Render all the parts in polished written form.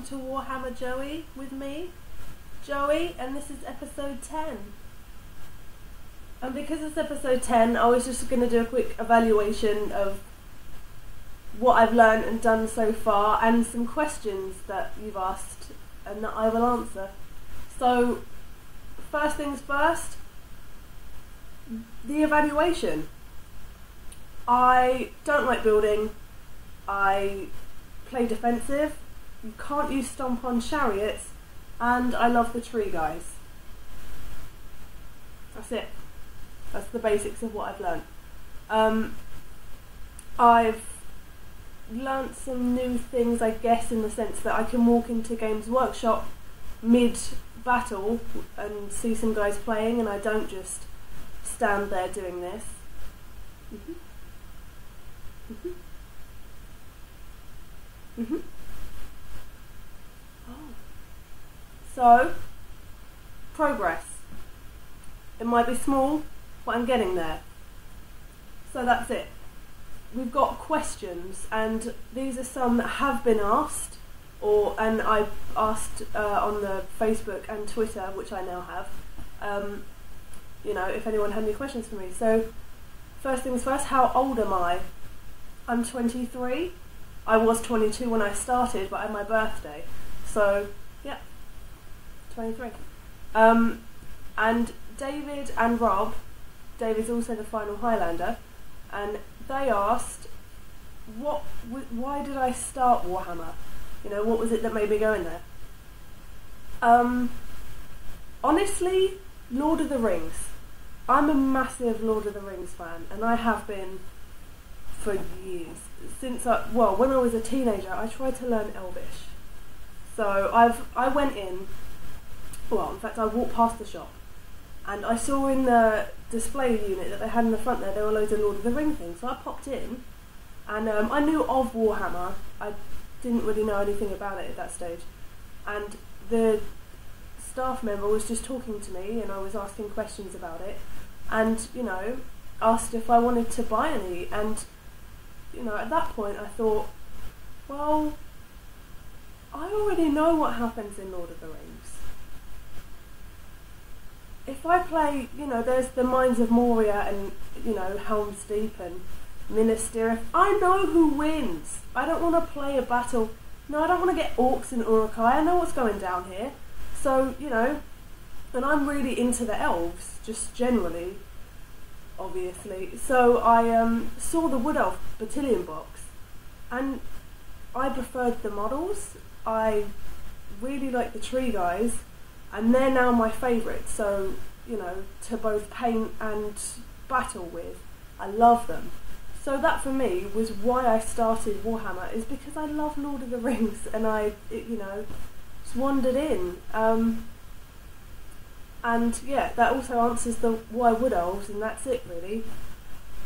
to Warhammer Joey with me, Joey, and this is episode 10. And because it's episode 10, I was just going to do a quick evaluation of what I've learned and done so far, and some questions that you've asked and that I will answer. So, first things first, the evaluation. I don't like building. I play defensive. You can't use stomp on chariots, and I love the tree guys. That's it. That's the basics of what I've learned. I've learnt some new things, I guess, in the sense that I can walk into Games Workshop mid-battle and see some guys playing, and I don't just stand there doing this. So, progress. It might be small, but I'm getting there. So that's it. We've got questions, and these are some that have been asked, and I've asked on the Facebook and Twitter, which I now have, if anyone had any questions for me. So, first things first, how old am I? I'm 23. I was 22 when I started, but I had my birthday. So, yeah, 23. And David and Rob, David's also the final Highlander, and they asked, why did I start Warhammer? What was it that made me go in there? Honestly, Lord of the Rings. I'm a massive Lord of the Rings fan, and I have been for years. When I was a teenager, I tried to learn Elvish. So I went in, in fact I walked past the shop, and I saw in the display unit that they had in the front there were loads of Lord of the Ring things. So I popped in, and I knew of Warhammer. I didn't really know anything about it at that stage. And the staff member was just talking to me, and I was asking questions about it, and asked if I wanted to buy any. And at that point I thought, well, I already know what happens in Lord of the Rings. If I play, there's the Mines of Moria and, Helm's Deep and Minas Tirith, I know who wins. I don't want to play a battle. No, I don't want to get orcs and Uruk-hai. I know what's going down here. So, and I'm really into the elves, just generally, obviously. So I saw the Wood Elf Battalion box, and I preferred the models. I really like the tree guys, and they're now my favourites, so, to both paint and battle with. I love them. So that for me was why I started Warhammer, is because I love Lord of the Rings, and I just wandered in. And yeah, that also answers the why Wood Elves, and that's it really.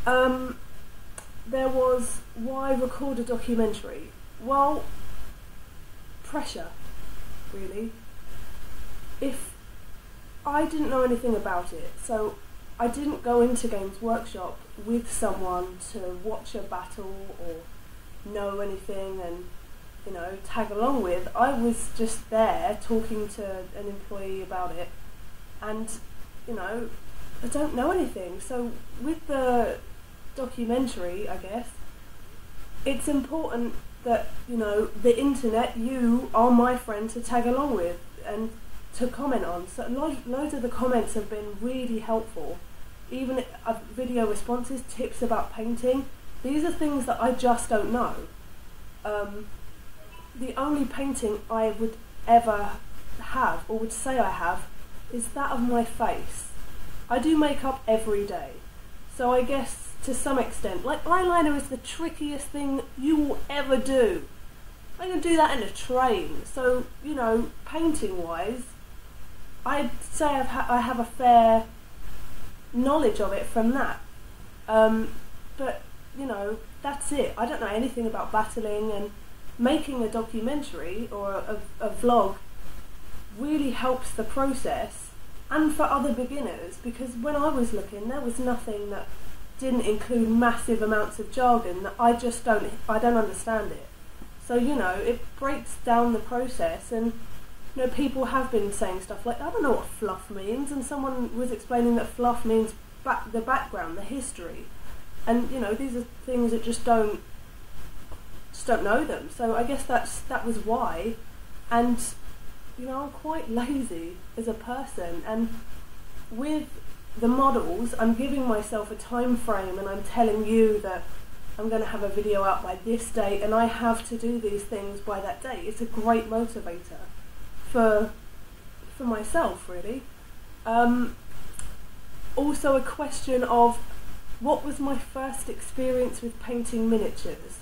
There was why record a documentary. Well, pressure, really. If I didn't know anything about it, so I didn't go into Games Workshop with someone to watch a battle or know anything and, tag along with. I was just there talking to an employee about it, and, I don't know anything. So with the documentary, I guess, it's important that, the internet, you are my friend to tag along with and to comment on. So loads of the comments have been really helpful. Even video responses, tips about painting. These are things that I just don't know. The only painting I would ever have, or would say I have, is that of my face. I do makeup every day. So I guess to some extent, like eyeliner is the trickiest thing you will ever do. I can do that in a train. So, painting wise, I'd say I have a fair knowledge of it from that. But, that's it. I don't know anything about battling, and making a documentary or a vlog really helps the process, and for other beginners, because when I was looking, there was nothing that didn't include massive amounts of jargon that I don't understand it. So, you know, it breaks down the process, and, you know, people have been saying stuff like, I don't know what fluff means, and someone was explaining that fluff means the background, the history. And, you know, these are things that just don't know them. So I guess that was why. And, you know, I'm quite lazy as a person, and with the models, I'm giving myself a time frame, and I'm telling you that I'm going to have a video out by this date, and I have to do these things by that date. It's a great motivator for myself, really. Also a question of, what was my first experience with painting miniatures?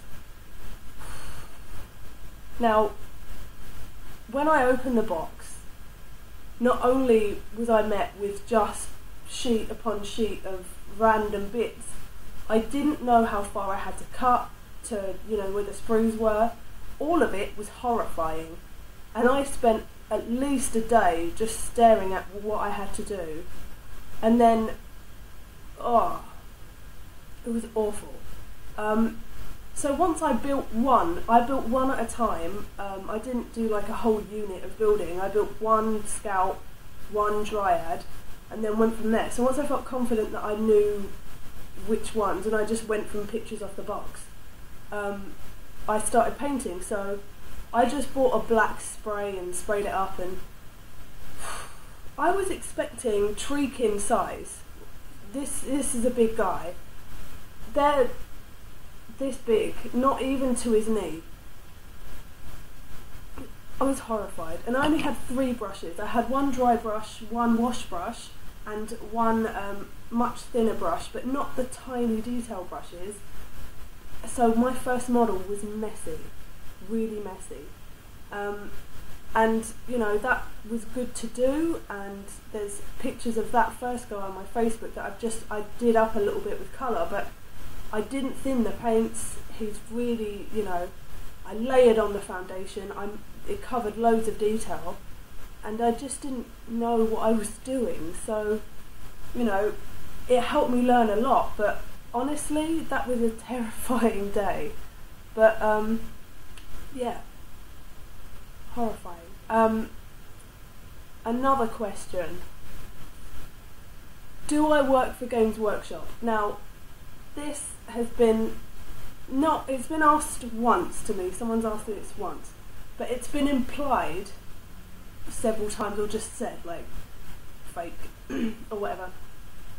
Now, when I opened the box, not only was I met with just sheet upon sheet of random bits, I didn't know how far I had to cut to, you know, where the sprues were. All of it was horrifying, and I spent at least a day just staring at what I had to do, and then, it was awful. So once I built one at a time. I didn't do like a whole unit of building. I built one scout, one dryad, and then went from there. So once I felt confident that I knew which ones, and I just went from pictures off the box, I started painting. So I just bought a black spray and sprayed it up, and I was expecting treekin size. This is a big guy. They're this big, not even to his knee. I was horrified, and I only had 3 brushes. I had one dry brush, one wash brush, and one much thinner brush, but not the tiny detail brushes. So my first model was messy, really messy. And, you know, that was good to do, and there's pictures of that first guy on my Facebook that I did up a little bit with colour, but I didn't thin the paints. He's really, you know, I layered on the foundation, it covered loads of detail, and I just didn't know what I was doing. So, you know, it helped me learn a lot, but honestly, that was a terrifying day. But, yeah, horrifying. Another question. Do I work for Games Workshop? Now, this has been it's been asked once to me. Someone's asked me this once, but it's been implied several times, or just said, like, fake or whatever.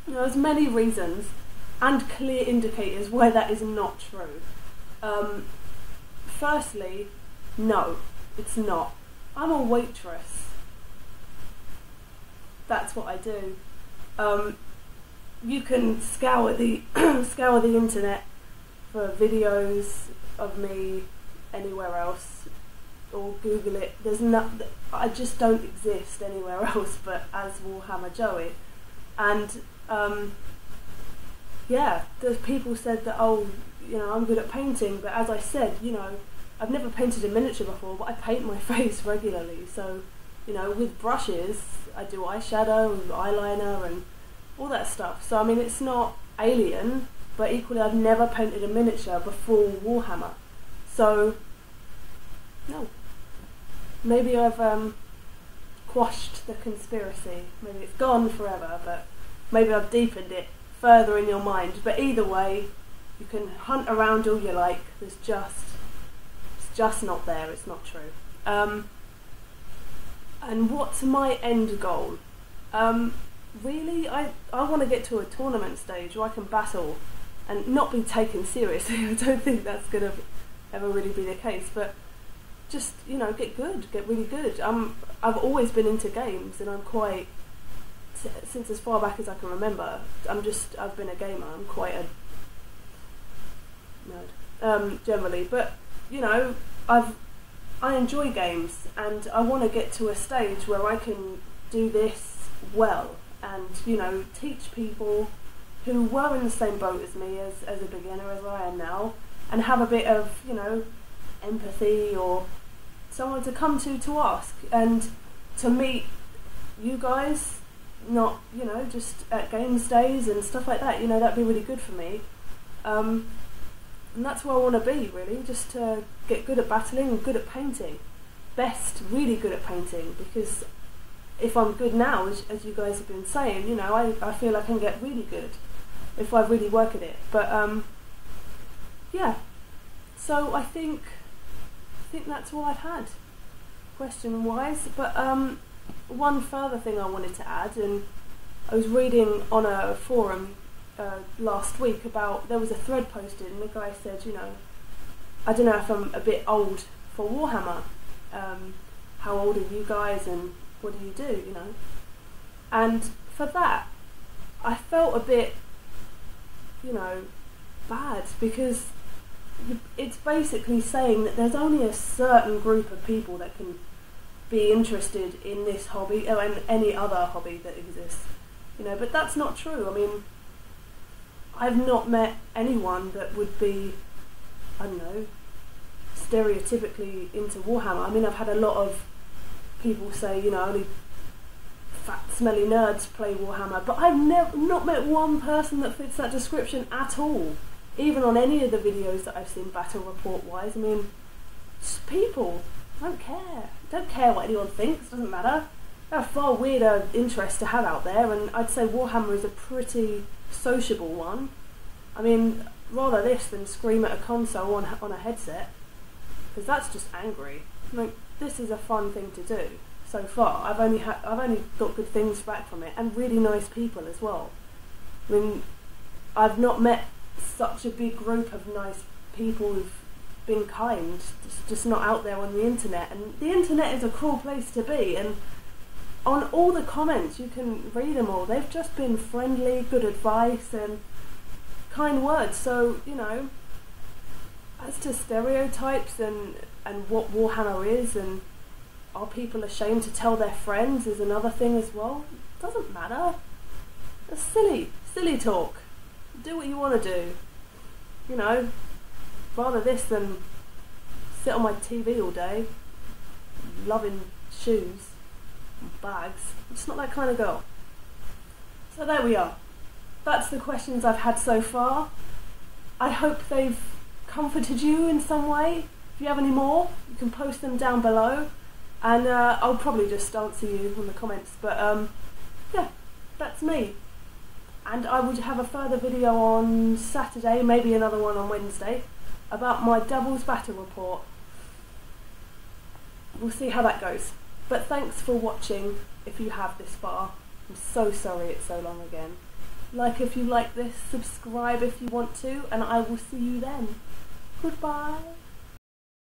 You know, there's many reasons and clear indicators why that is not true. Firstly, no, it's not. I'm a waitress. That's what I do. You can scour the internet for videos of me anywhere else, or Google it. I just don't exist anywhere else but as Warhammer Joey. And yeah, there's people said that, oh, you know, I'm good at painting, but as I said, you know, I've never painted a miniature before, but I paint my face regularly. So, you know, with brushes, I do eyeshadow and eyeliner and all that stuff. So I mean, it's not alien, but equally I've never painted a miniature before Warhammer. So, no. Maybe I've quashed the conspiracy. Maybe it's gone forever, but maybe I've deepened it further in your mind. But either way, you can hunt around all you like. It's just not there. It's not true. And what's my end goal? Really, I want to get to a tournament stage where I can battle and not be taken seriously. I don't think that's going to ever really be the case, but just, you know, get really good. I've always been into games, and I'm quite, since as far back as I can remember, I've been a gamer. I'm quite a nerd, generally, but, you know, I enjoy games, and I want to get to a stage where I can do this well, and, you know, teach people who were in the same boat as me as a beginner as I am now, and have a bit of, you know, empathy, or someone to come to ask, and to meet you guys, not, you know, just at games days and stuff like that. You know, that'd be really good for me. And that's where I want to be, really, just to get good at battling and good at painting. Really good at painting, because if I'm good now, as you guys have been saying, you know, I feel I can get really good if I really work at it. But yeah, so I think that's all I've had, question-wise. But one further thing I wanted to add, and I was reading on a forum last week about, there was a thread posted, and the guy said, you know, I don't know if I'm a bit old for Warhammer. How old are you guys, and what do you do, you know? And for that, I felt a bit, you know, bad, because it's basically saying that there's only a certain group of people that can be interested in this hobby, or in any other hobby that exists, you know. But that's not true. I mean, I've not met anyone that would be, I don't know, stereotypically into Warhammer. I mean, I've had a lot of people say, you know, only fat, smelly nerds play Warhammer, but I've not met one person that fits that description at all. Even on any of the videos that I've seen battle report wise, I mean, just people, don't care what anyone thinks, doesn't matter. They're a far weirder interest to have out there, and I'd say Warhammer is a pretty sociable one. I mean, rather this than scream at a console on a headset, because that's just angry. Like, this is a fun thing to do. So far, I've only got good things back from it, and really nice people as well. I mean, I've not met such a big group of nice people who've been kind, just not out there on the internet. And the internet is a cool place to be, and on all the comments, you can read them all, they've just been friendly, good advice and kind words. So, you know, as to stereotypes and what Warhammer is, and are people ashamed to tell their friends, is another thing as well. It doesn't matter. It's silly talk. Do what you want to do. You know, rather this than sit on my TV all day, loving shoes and bags. I'm just not that kind of girl. So there we are. That's the questions I've had so far. I hope they've comforted you in some way. If you have any more, you can post them down below, and I'll probably just answer you in the comments. But yeah, that's me. And I would have a further video on Saturday, maybe another one on Wednesday, about my doubles battle report. We'll see how that goes. But thanks for watching if you have this far. I'm so sorry it's so long again. Like if you like this, subscribe if you want to, and I will see you then. Goodbye.